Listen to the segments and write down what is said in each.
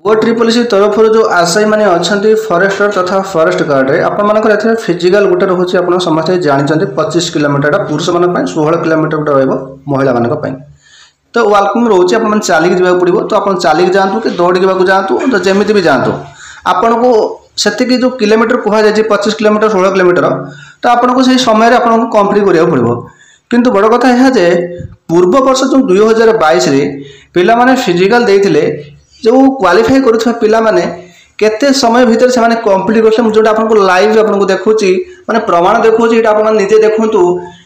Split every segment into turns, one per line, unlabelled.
OAAA तरफ जो आशायी मैंने अच्छा फरेस्टर तथा फरेस्ट गार्ड रे आपण फिजिकल गोटे रोचे आप समस्त जानते 25 किलोमीटर पुरुष मान 16 किलोमीटर गोटे रहा महिला तो वाकिंग रोचे आप चलिक जा पड़ो तो आप चलिक जातु कि दौड़ जावाक जातु तो जमी भी जातु आपन को से जो किलोमीटर कहुए 25 किलोमीटर 16 किलोमीटर तो आपको से समय आपको कंप्लीट करा पड़ो किंतु बड़ कथा यह पूर्व वर्ष जो 2022 पिला फिजिकल देते जो क्वालिफाई करुवा पिला माने केते समय भितर से कंप्लीट कर जो आपको लाइव आपको देखुची माने प्रमाण देखुची आप निजे देखु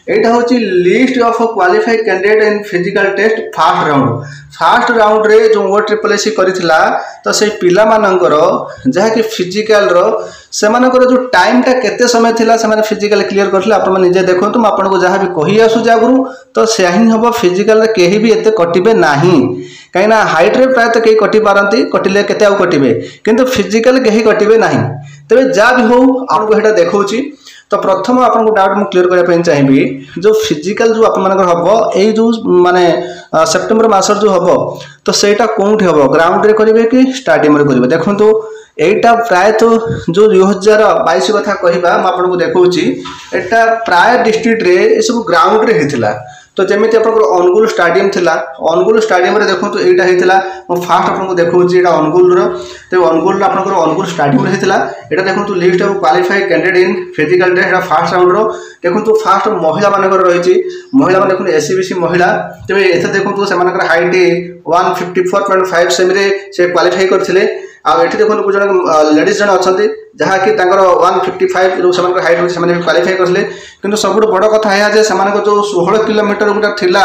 यहाँ हूँ list of qualify candidate in physical test first round रे जो OAAA करिथिला तो से पिला मानकर जहाँकि फिजिकल से जो टाइम टा केते समय थिला से फिजिकल क्लियर करथिला आप निजे देखो तुम आपको जहाँ भी कही आसुचे आगु तो से ही हम फिजिकल कहीं भी एते कटिबे नाही कहीं हाइट रे प्रायतः कहीं कटि पारती कटिले केते आउ कटिबे किंतु फिजिकल कहीं कटिबे नाही तबे जा भी हो आपको हेटा देखौची तो प्रथम आपको डाउट मुझे क्लियर करने चाहिए जो फिजिकल जो आप हम यही जो माने सेप्टेम्बर मासर जो हम तो सेटा कौटी हम ग्राउंड रे करेंगे कि स्टाडियम रे करेंगे देखो यहीटा प्रायतः जो 2022 कथा कहवा मुझे देखी एटा प्राय डिस्ट्रिक्ट रे ये सब ग्राउंड रे होता तो जमी आप अनुगुल स्टाडियम थिला अनुगुल स्टाडियम रे देखो यहाँ होता फास्ट आपको देखा यहाँ अनुगुल तो अनुगुल अनुगुल स्टाडियम होता यहाँ देखो list of qualified candidate in physical test first round देखो फास्ट महिला मानक रही महिला मान देखो SC/BC महिला तेज एथे देखो से हाइट 154.5 सेमी से क्वालिफाई करते आठी देखो जन लेडीज जन अच्छा जहाँकि 155 जो हाइट होती क्वालिफाई करते कि सब बड़ कथा यह जो 16 किलोमीटर गोटे थिला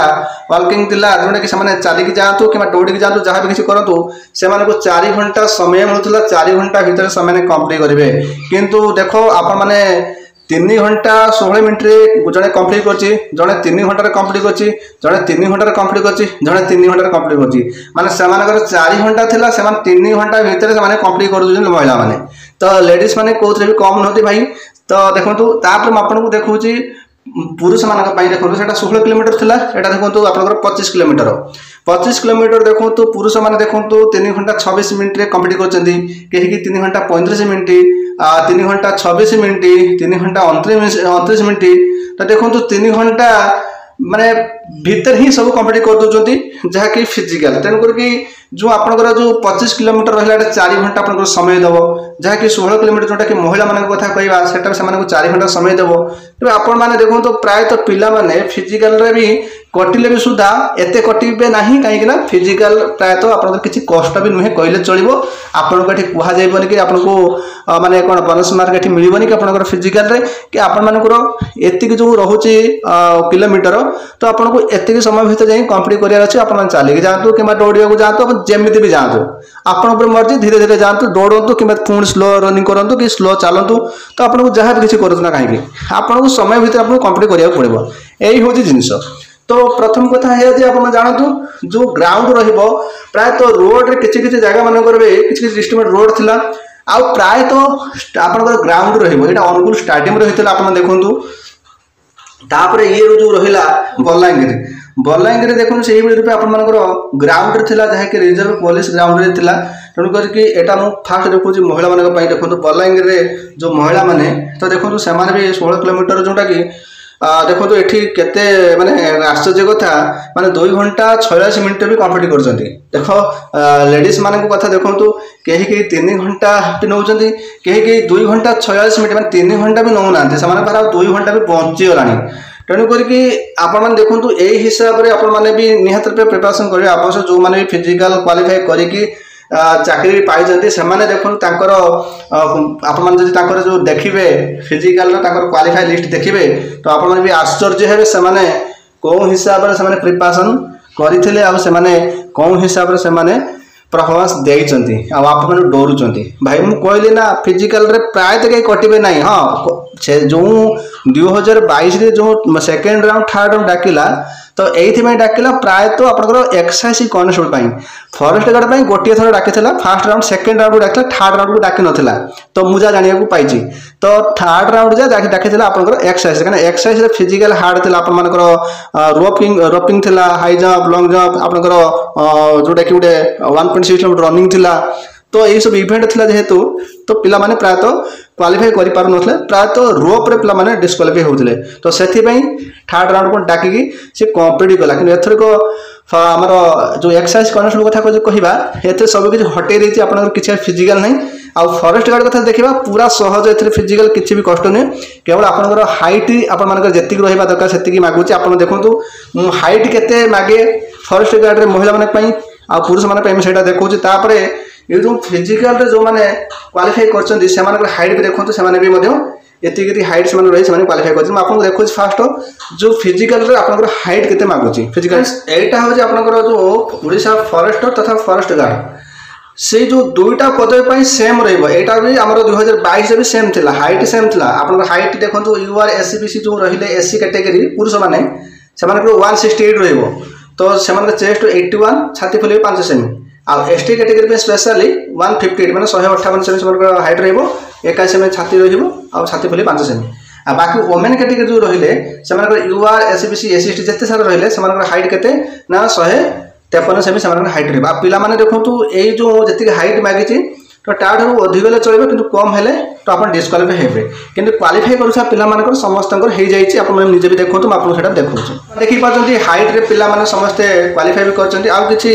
वाकिंग थिला जोटा कि चलिक जातु कि दौड़ी जातु जहाँ भी किसी करूँ से 4 घंटा समय मिलूला 4 घंटा भितर से कंप्लीट करेंगे किंतु देखो आप 3 घंटा 16 मिनट जड़े कंप्लीट करछि जड़े 3 घंटा कंप्लीट करछि जड़े 3 घंटा कंप्लीट करछि जड़े 3 घंटा कंप्लीट करछि माने सेमानकर 4 घंटा थिला सेमान 3 घंटा भितर से कंप्लीट कर दउछन महिला माने तो लेडीज माने कोथरे भी कम नथि भाई तो देखंतु तापर म आपन को देखौछि पुरुष मानक पाई देखो सेटा 16 किलोमीटर थिला एटा देखंतु आपनकर 25 किलोमीटर देखो पुरुष माने देखो 3 घंटा 26 मिनट रे कंप्लीट करछन्ती केही कि 3 घंटा 35 मिनट 3 घंटा 26 मिनट 3 घंटा 29 मिनट तो देखो 3 घंटा माने भीतर ही सब कंप्लीट कर दउछन्ती जहाँकि फिजिकल तेणु करके जो आपनकर जो 25 किलोमीटर रहा 4 घंटा आपनकर समय देव जहाँकि 16 किलोमीटर जोटा कि महिला मान कथा कहवा से 4 घंटा समय देव तेज आपण मैंने देखो तो प्रायतः पिला माने फिजिकल रे भी कटिले भी सुधा एते कटिबे नाही कहीं फिजिकल प्रायतः आप किसी कष्ट भी नुहे कहले चलो आपन को कह जाइबनी कि आपको माने कौन बोनस मार्क ये मिलबनी कि आपनकर फिजिकल रे कि आपण मानकर एतिक जो रोचे किलोमीटर तो आपको एतिक समय भीतर जाई कंप्लीट करियार अछि आपण चलिक जातु कि दौड़िया जातु जमी भी जातु आपन मर्जी धीरे धीरे जातु दौड़ू कि पुणी स्लो रनिंग करूँ कि स्लो चलतु तो आपको जहाँ भी किसी करूँ ना कहीं आपको समय भीतर आपको कंप्लीट करा पड़ो यही हूँ जिनस तो प्रथम कथा है आप जानतु जो ग्राउंड प्रायतः रोड रे किसी जगह मानकर किसी डिस्ट्रिक्ट रोड थिला आ प्रायतः आपनकर ग्राउंड रहा अनुगुल स्टाडियम होता आप देखु तापर ये जो रहा बलांगीर देखो से रूपे आपर ग्राउंड थिला जहाँकि रिजर्व पुलिस ग्राउंड रे थिला तेणु करके एटा मु फास्ट देखुची महिला मान देखो बलांगीर रे जो महिला माने तो देखो से भी 16 किलोमीटर जोटा कि देखो ये केते माने आश्चर्य कथा माने 2 घंटा 86 मिनट भी कंप्लीट कर देख लेडीज मान कथा देखो कहीं 3 घंटा भी नौ कहीं 2 घंटा 86 मिनट मैंने 3 घंटा भी नौना से 2 घंटा भी पहुँचीगला तेणु करके आपण देखो यही हिसाब से आपण मैंने भी निहत रूप प्रिपरेशन करेंगे आवश्यक जो मैंने भी फिजिकल क्वालिफाई करी चाकरी पाई से देखो आप जो देखिए फिजिकल क्वालिफाई लिस्ट देखिए तो आप भी आश्चर्य हे से कौ हिसाब से प्रिपरेशन करते कौ हिसाब से परफॉर्मेंस देइचंती आप डरुंच भाई मुझे कहली ना फिजिकल रे प्रायतः कहीं कटिबे ना हाँ जो 2022 रे जो सेकेंड राउंड थर्ड राउंड डाकिला तो ये डाकिला प्रायतः आपंकर एक्साइज कॉन्स्टेबल फॉरेस्ट गार्ड गोटे थर डाकी फास्ट राउंड सेकेंड राउंड डाक थर्ड राउंड को डाकी ना तो मुझे जाना पाई तो थर्ड राउंड जाए डाकी आपंकर एक्साइज कहीं एक्साइज फिजिकल हार्ड थी आपर रोपिंग थी हाई जंप लंग जंप आपंकर जोटा कि गोटे 1.6 किलोमीटर रनिंग थी तो यही सब इवेंट थिला जेहेतु तो पिला माने प्रायतः क्वालिफाई करि पारु नथले प्रायतः रोप रे पिला माने डिस्क्वालिफाई होउतले तो सेथि पई थर्ड राउंड को डाकी से कॉम्पिट कला कि एथर को हमर जो एक्सरसाइज कनेक्शन कथा को कहिबा एथे सब किछ हटे देछि आपन किछ फिजिकल नहीं आ फॉरेस्ट गार्ड कथा देखिबा पूरा सहज एथे फिजिकल किछ भी कष्ट नहीं केवल आपन हाइट आपन मानकर जेतिक रहिबा दरकार सेतिक मागुछि आपन देखंतु हाइट केते मागे फॉरेस्ट गार्ड रे महिला माने पई आ पुरुष माने पई सेटा देखौछि तापरे ये जो फिजिकल रे जो माने क्वालिफाई करछन्ती से मानकर हाइट भी देखंतु से माने भी मध्य एतिक हाइट से माने रही से माने क्वालिफाई करछन आपन देखौछि फास्ट जो फिजिकल रे आपन हाइट केते मागुछि फिजिकल एटा हो जे आपन जो ओडिशा फॉरेस्टर तथा फॉरेस्ट गार्ड से जो दुईटा पदवी पाई सेम रहइबो एटा भी हमरो 2022 भी सेम थिला हाइट सेम थिला आपन हाइट देखंतु यूआर एससीबीसी जो रहिले एससी कैटेगरी पुरुष माने से माने 168 रहइबो तो से माने चेस्ट 81 छाती फुले 5 सेमी आ एसटी कैटेगरी पे स्पेशली 158 माने 158 सेमी से हाइट रहइबो 21 सेमी छाती रहइबो आ छाती फुले 5 सेमी आ बाकी वुमेन कैटेगरी जो रहिले से माने यूआर एससीबीसी एससी जत्ते सारा रहिले से माने हाइट केते ना 153 सेमी से माने हाइट रहइबो आ पिला माने देखंतु एई जो जति हाइट मागिछि तो टाठू अधिक ले चलबे किंतु कम हेले तो अपन डिस्क्वालिफाई हेबे किंतु क्वालिफाई करूसा पिला मानकर समस्तंकर हे जाईछि अपन माने निजे भी देखंतु आपन सेटा देखौछु देखि पाछंती हाइट रे पिला माने समस्त क्वालिफाई भी करछंती आ किछि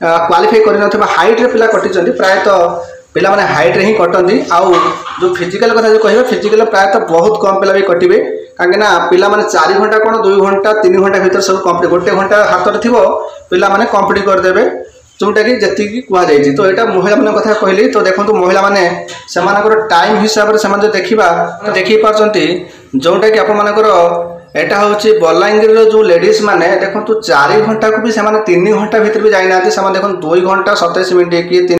क्वालिफाई करि नथबा हाइट रे पिला कटिछंती प्रायतः पिला माने हाइट रे ही कटंती आ जो फिजिकल कथा जो कहबे फिजिकल प्रायतः बहुत कम पिला भी कटिबे काहे ना पिला माने 4 घंटा कोन 2 घंटा 3 घंटा भीतर सब कंप्लीट गोटे घंटा हाथ रे थिबो पिला माने कंप्लीट कर देबे जोटा कि जी कह जाए तो यहाँ महिला मान कथा कहली तो देखो महिला मैंने से टाइम हिसाब से देखा देखी पार्टी जोटा कि आपर एटा हूँ बलांगीर जो लेडीज मैंने देखो 4 घंटा को भी 3 घंटा भीतर भी जाना देखो 2 घंटा 27 मिनट कि